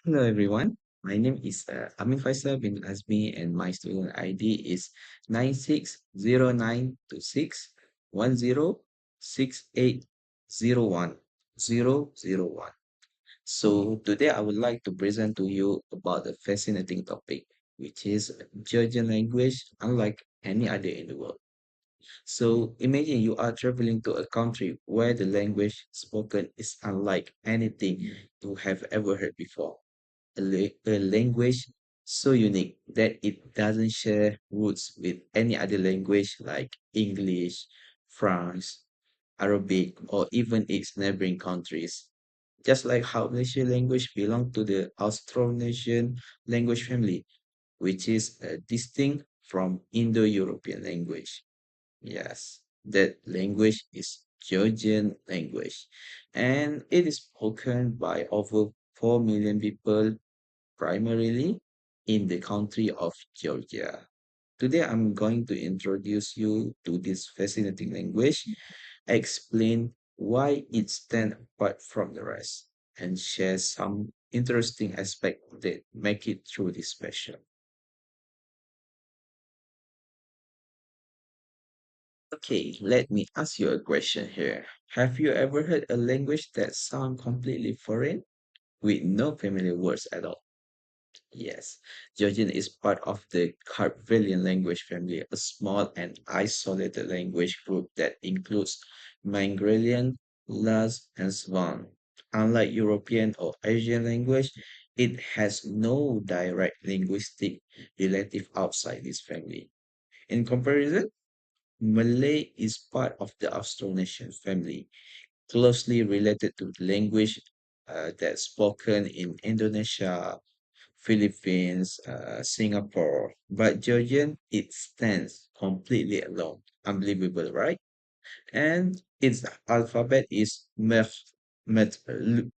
Hello everyone. My name is Amin Faisal bin Azmi and my student ID is 960926106801. So today I would like to present to you about a fascinating topic, which is Georgian language unlike any other in the world. So imagine you are traveling to a country where the language spoken is unlike anything you have ever heard before, a language so unique that it doesn't share roots with any other language like English, France, Arabic, or even its neighboring countries. Just like how Malaysian language belong to the Austronesian language family, which is distinct from Indo-European language. Yes, that language is Georgian language, and it is spoken by over 4 million people primarily in the country of Georgia. Today, I'm going to introduce you to this fascinating language, explain why it stands apart from the rest, and share some interesting aspects that make it truly special. Okay, let me ask you a question here. Have you ever heard a language that sounds completely foreign with no familiar words at all? Yes, Georgian is part of the Kartvelian language family, a small and isolated language group that includes Mingrelian, Laz, and Svan. Unlike European or Asian language, it has no direct linguistic relative outside this family. In comparison, Malay is part of the Austronesian family, closely related to the language that's spoken in Indonesia, Philippines, Singapore, but Georgian, it stands completely alone. Unbelievable, right? And its alphabet is Metruli,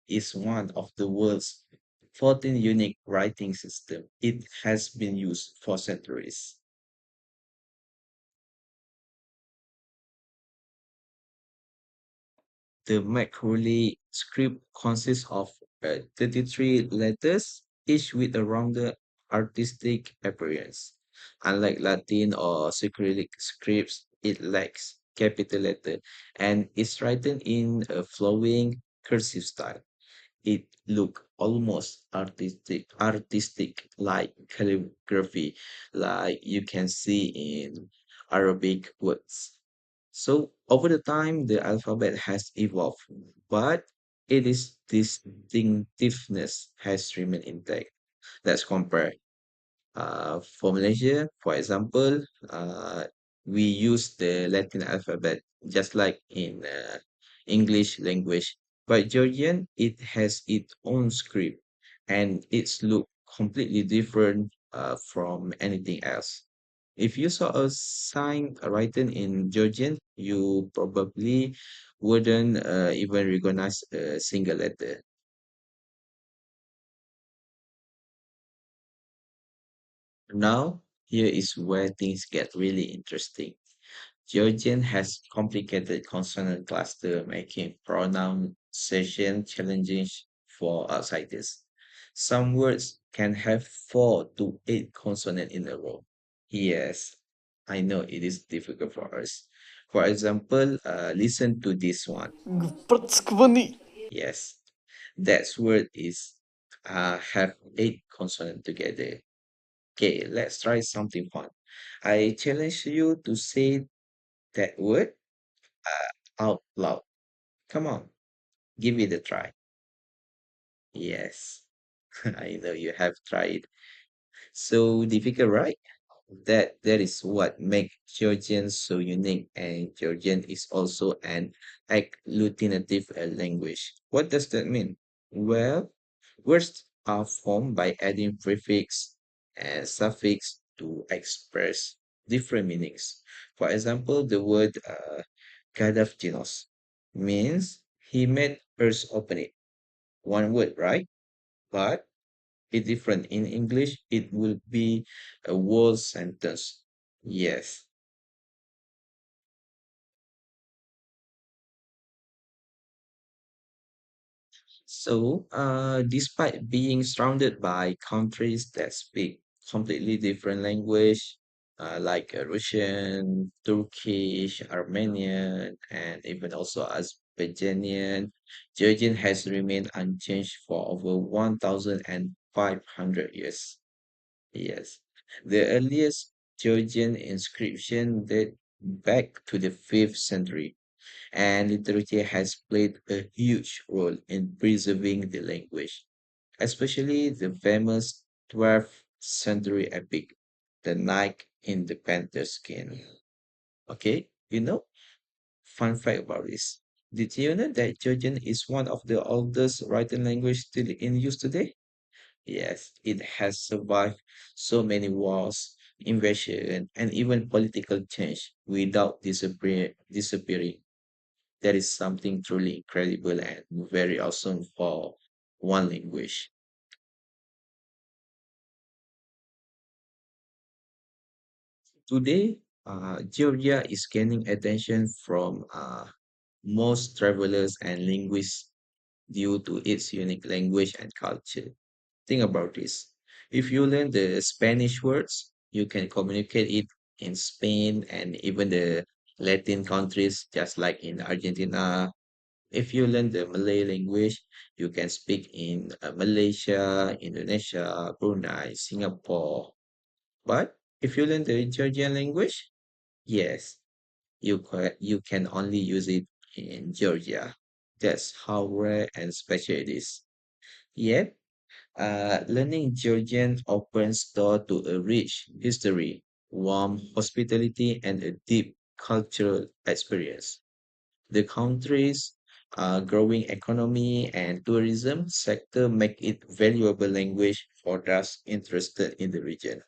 is one of the world's 14 unique writing system. It has been used for centuries. The Macaulay script consists of 33 letters, each with a rounder artistic appearance. Unlike Latin or Cyrillic scripts, it lacks capital letter and is written in a flowing cursive style. It look almost artistic like calligraphy, like you can see in Arabic words. So over the time, the alphabet has evolved, but it is distinctiveness has remained intact. Let's compare. For Malaysia, for example, we use the Latin alphabet just like in English language. But Georgian, it has its own script and its look completely different from anything else. If you saw a sign written in Georgian, you probably wouldn't even recognize a single letter. Now, here is where things get really interesting. Georgian has complicated consonant cluster, making pronunciation challenging for outsiders. Some words can have 4 to 8 consonants in a row. Yes, I know it is difficult for us. For example, listen to this one. Practically. Yes, that word is have 8 consonants together. Okay, let's try something fun. I challenge you to say that word out loud. Come on, give it a try. Yes, I know you have tried. So difficult, right? That is what makes Georgian so unique, and Georgian is also an agglutinative language. What does that mean? Well, words are formed by adding prefix and suffix to express different meanings. For example, the word Kadavtinos means he made earth open it. One word, right? But it's different. In English, it will be a whole sentence. Yes. Despite being surrounded by countries that speak completely different language, like Russian, Turkish, Armenian, and even also Azerbaijanian, Georgian has remained unchanged for over 1,500 years. Yes. The earliest Georgian inscription date back to the 5th century, and literature has played a huge role in preserving the language, especially the famous 12th century epic, The Knight in the Panther's Skin. Okay, fun fact about this. Did you know that Georgian is one of the oldest written language still in use today? Yes, it has survived so many wars, invasion, and even political change without disappearing. That is something truly incredible and very awesome for one language. Today, Georgia is gaining attention from most travelers and linguists due to its unique language and culture. Think about this. If you learn the Spanish words, you can communicate it in Spain and even the Latin countries, just like in Argentina. If you learn the Malay language, you can speak in Malaysia, Indonesia, Brunei, Singapore. But if you learn the Georgian language, yes, you can only use it in Georgia. That's how rare and special it is. Yet, learning Georgian opens door to a rich history, warm hospitality, and a deep cultural experience. The country's growing economy and tourism sector make it valuable language for those interested in the region.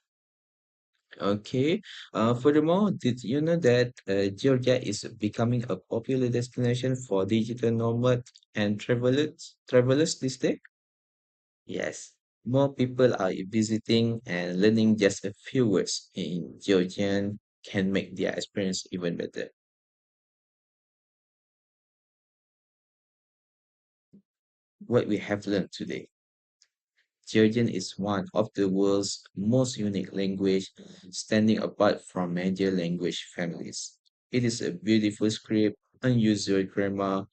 Okay. Furthermore, did you know that Georgia is becoming a popular destination for digital nomads and travelers these days? Yes. More people are visiting and learning just a few words in Georgian can make their experience even better. What we have learned today. Georgian is one of the world's most unique language, standing apart from major language families. It is a beautiful script, unusual grammar,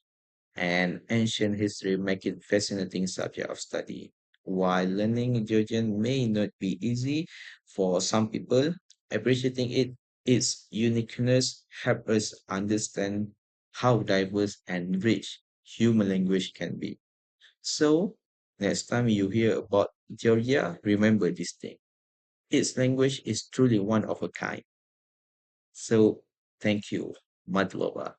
and ancient history make it fascinating subject of study. While learning Georgian may not be easy for some people, appreciating its uniqueness help us understand how diverse and rich human language can be. So, next time you hear about Georgia, remember this thing. Its language is truly one of a kind. So, thank you. Madlova.